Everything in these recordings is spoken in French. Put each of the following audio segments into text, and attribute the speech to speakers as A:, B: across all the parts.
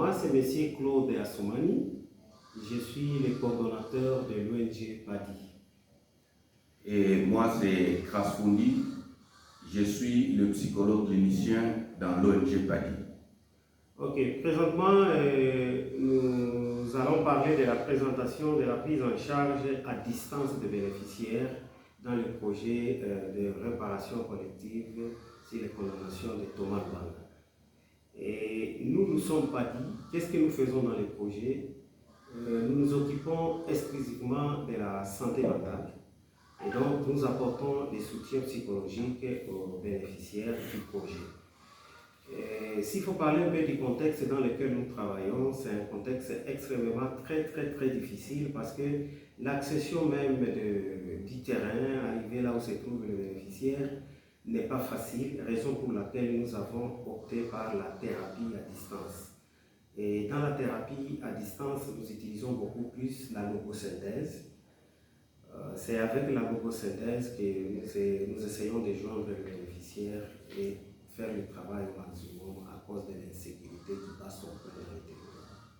A: Moi, c'est M. Claude Assoumani. Je suis le coordonnateur de l'ONG PADI.
B: Et moi, c'est Krasfundi. Je suis le psychologue clinicien dans l'ONG PADI.
A: Ok, présentement, nous allons parler de la présentation de la prise en charge à distance des bénéficiaires dans le projet de réparation collective sur les condamnations de Thomas Banga. Et nous sommes PADI. Qu'est-ce que nous faisons dans le projet? Nous nous occupons exclusivement de la santé mentale. Et donc, nous apportons des soutiens psychologiques aux bénéficiaires du projet. S'il faut parler un peu du contexte dans lequel nous travaillons, c'est un contexte extrêmement très difficile parce que l'accession même du terrain, arriver là où se trouve le bénéficiaire, n'est pas facile, raison pour laquelle nous avons opté par la thérapie à distance. Et dans la thérapie à distance, nous utilisons beaucoup plus la logosynthèse. C'est avec la logosynthèse que nous essayons de joindre le bénéficiaire et faire le travail au maximum à cause de l'insécurité qui passe son plein dans le territoire.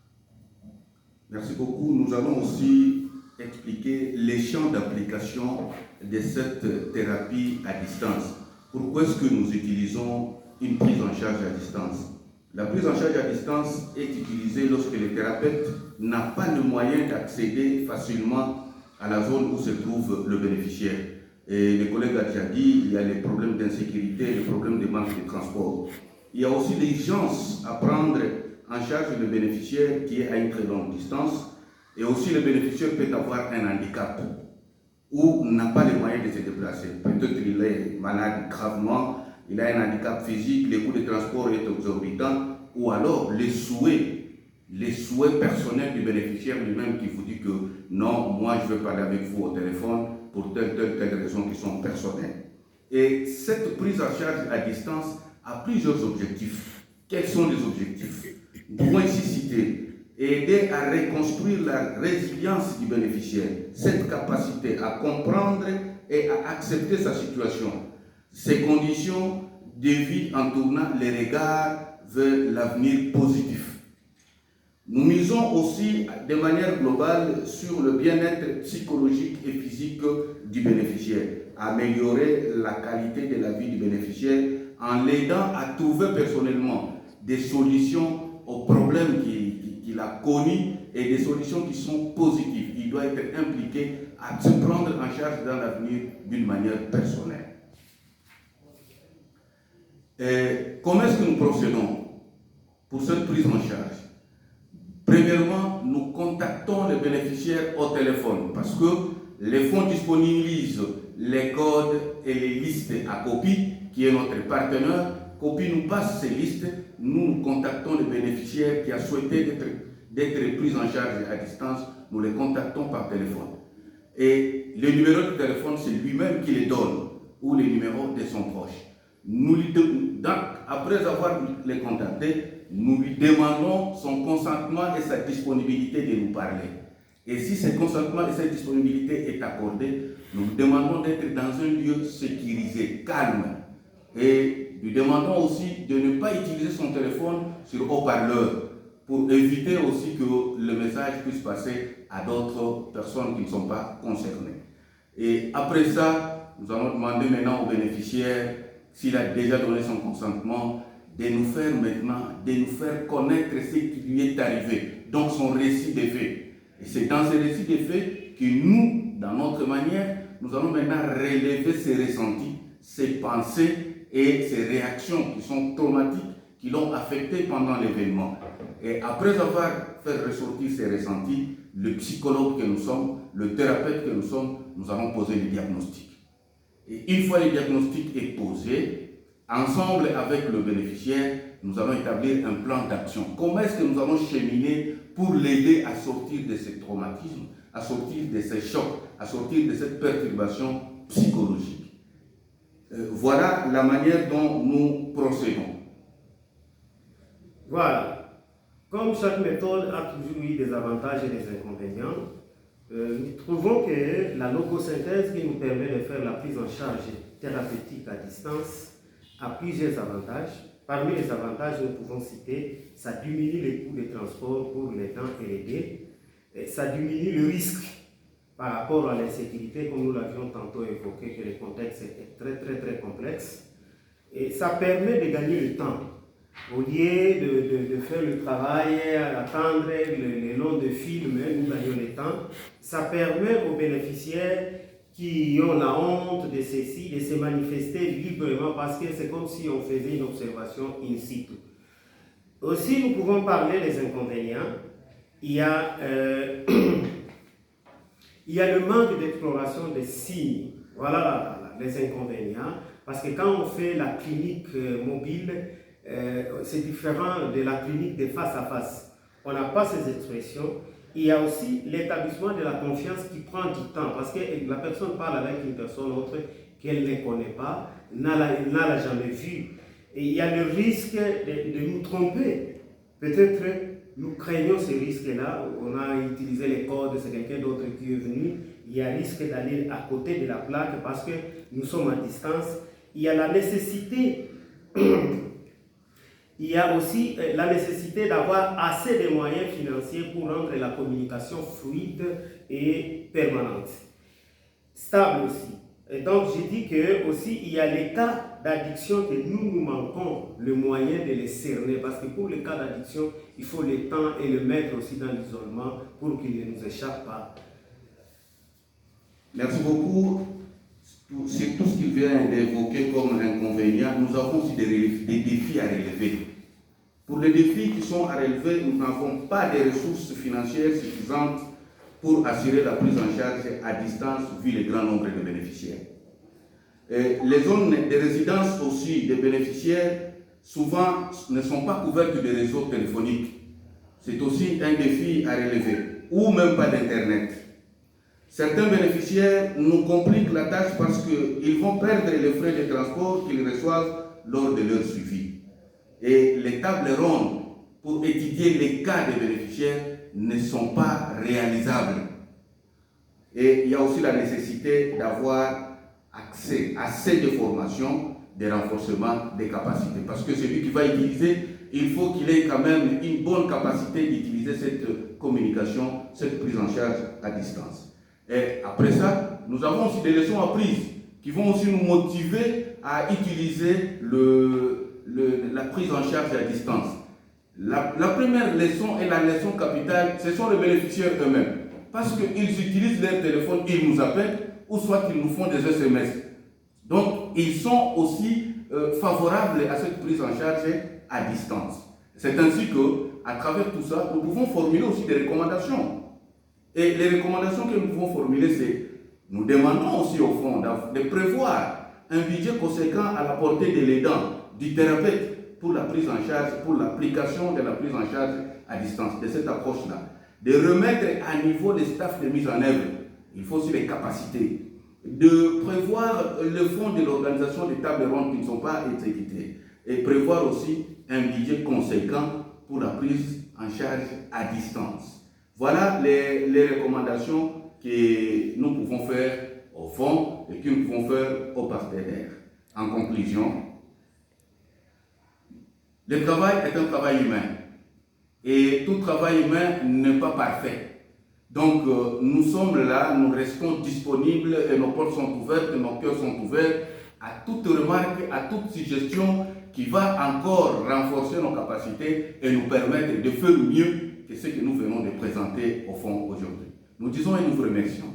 B: Merci beaucoup. Nous allons aussi expliquer les champs d'application de cette thérapie à distance. Pourquoi est-ce que nous utilisons une prise en charge à distance? La prise en charge à distance est utilisée lorsque le thérapeute n'a pas le moyen d'accéder facilement à la zone où se trouve le bénéficiaire. Et le collègue a déjà dit, il y a les problèmes d'insécurité, les problèmes de manque de transport. Il y a aussi l'urgence à prendre en charge le bénéficiaire qui est à une très longue distance. Et aussi le bénéficiaire peut avoir un handicap ou n'a pas les moyens de se déplacer. Peut-être qu'il est malade gravement, il a un handicap physique, le coût de transport est exorbitant, ou alors les souhaits personnels du bénéficiaire lui-même qui vous dit que non, moi je veux parler avec vous au téléphone pour telle raison qui sont personnelles. Et cette prise en charge à distance a plusieurs objectifs. Quels sont les objectifs? Nous pouvons ici citer aider à reconstruire la résilience du bénéficiaire, cette capacité à comprendre et à accepter sa situation, ses conditions de vie en tournant les regards vers l'avenir positif. Nous misons aussi de manière globale sur le bien-être psychologique et physique du bénéficiaire, améliorer la qualité de la vie du bénéficiaire en l'aidant à trouver personnellement des solutions aux problèmes qu'il a connus et des solutions qui sont positives. Il doit être impliqué à se prendre en charge dans l'avenir d'une manière personnelle. Et comment est-ce que nous procédons pour cette prise en charge? Premièrement, nous contactons les bénéficiaires au téléphone parce que les fonds disponibilisent les codes et les listes à Copy, qui est notre partenaire. Copy nous passe ces listes, nous contactons les bénéficiaires qui a souhaité d'être pris en charge à distance, nous les contactons par téléphone. Et le numéro de téléphone, c'est lui-même qui les donne, ou les numéros de son proche. Après avoir les contactés, nous lui demandons son consentement et sa disponibilité de nous parler. Et si ce consentement et cette disponibilité est accordé, nous lui demandons d'être dans un lieu sécurisé, calme. Et lui demandons aussi de ne pas utiliser son téléphone sur haut-parleur pour éviter aussi que le message puisse passer à d'autres personnes qui ne sont pas concernées. Et après ça, nous allons demander maintenant au bénéficiaire, s'il a déjà donné son consentement, de nous faire connaître ce qui lui est arrivé, donc son récit des faits. Et c'est dans ce récit des faits que nous, dans notre manière, nous allons maintenant relever ses ressentis, ses pensées et ses réactions qui sont traumatiques, qui l'ont affecté pendant l'événement. Et après avoir fait ressortir ces ressentis, le psychologue que nous sommes, le thérapeute que nous sommes, nous allons poser le diagnostic. Et une fois le diagnostic est posé, ensemble avec le bénéficiaire, nous allons établir un plan d'action. Comment est-ce que nous allons cheminer pour l'aider à sortir de ces traumatismes, à sortir de ces chocs, à sortir de cette perturbation psychologique? Voilà la manière dont nous procédons.
A: Voilà. Comme chaque méthode a toujours eu des avantages et des inconvénients, nous trouvons que la logosynthèse qui nous permet de faire la prise en charge thérapeutique à distance a plusieurs avantages. Parmi les avantages, nous pouvons citer, ça diminue les coûts de transport pour les temps et les dés, ça diminue le risque par rapport à l'insécurité, comme nous l'avions tantôt évoqué, que le contexte est très complexe, et ça permet de gagner le temps. Au lieu de faire le travail, attendre le long de film, nous gagnons le temps. Ça permet aux bénéficiaires qui ont la honte de ceci, de se manifester librement, parce que c'est comme si on faisait une observation in situ. Aussi, nous pouvons parler des inconvénients. Il y a le manque d'exploration des signes. Voilà les inconvénients. Parce que quand on fait la clinique mobile, c'est différent de la clinique de face à face. On n'a pas ces expressions. Il y a aussi l'établissement de la confiance qui prend du temps. Parce que la personne parle avec une personne autre qu'elle ne connaît pas, n'a jamais vue. Et il y a le risque de nous tromper. Peut-être nous craignons ce risque-là. On a utilisé les codes, c'est quelqu'un d'autre qui est venu. Il y a risque d'aller à côté de la plaque parce que nous sommes à distance. Il y a la nécessité, il y a aussi la nécessité d'avoir assez de moyens financiers pour rendre la communication fluide et permanente. Stable aussi. Et donc, j'ai dit que aussi il y a les cas d'addiction que nous manquons le moyen de les cerner. Parce que pour les cas d'addiction, il faut le temps et le mettre aussi dans l'isolement pour qu'il ne nous échappe pas.
B: Merci beaucoup. C'est tout ce qu'il vient d'évoquer comme inconvénient. Nous avons aussi des défis à relever. Pour les défis qui sont à relever, nous n'avons pas de ressources financières suffisantes pour assurer la prise en charge à distance vu le grand nombre de bénéficiaires. Les zones de résidence aussi des bénéficiaires souvent ne sont pas couvertes de réseaux téléphoniques. C'est aussi un défi à relever, ou même pas d'Internet. Certains bénéficiaires nous compliquent la tâche parce qu'ils vont perdre les frais de transport qu'ils reçoivent lors de leur suivi. Et les tables rondes pour étudier les cas des bénéficiaires ne sont pas réalisables. Et il y a aussi la nécessité d'avoir accès à assez de formations, de renforcement des capacités. Parce que celui qui va utiliser, il faut qu'il ait quand même une bonne capacité d'utiliser cette communication, cette prise en charge à distance. Et après ça, nous avons aussi des leçons apprises qui vont aussi nous motiver à utiliser la prise en charge à distance. La première leçon et la leçon capitale, ce sont les bénéficiaires eux-mêmes. Parce qu'ils utilisent leur téléphone, ils nous appellent, ou soit qu'ils nous font des SMS. Donc, ils sont aussi favorables à cette prise en charge à distance. C'est ainsi qu'à travers tout ça, nous pouvons formuler aussi des recommandations. Et les recommandations que nous pouvons formuler, c'est, nous demandons aussi au fond de prévoir un budget conséquent à la portée de l'aidant, du thérapeute, pour la prise en charge, pour l'application de la prise en charge à distance, de cette approche-là. De remettre à niveau les staffs de mise en œuvre. Il faut aussi les capacités. De prévoir le fonds de l'organisation des tables rondes qui ne sont pas exécutées. Et prévoir aussi un budget conséquent pour la prise en charge à distance. Voilà les recommandations que nous pouvons faire au fond et que nous pouvons faire aux partenaires. En conclusion, le travail est un travail humain. Et tout travail humain n'est pas parfait. Donc, nous sommes là, nous restons disponibles et nos portes sont ouvertes, nos cœurs sont ouverts à toute remarque, à toute suggestion qui va encore renforcer nos capacités et nous permettre de faire mieux que ce que nous venons de présenter au fond aujourd'hui. Nous disons et nous vous remercions.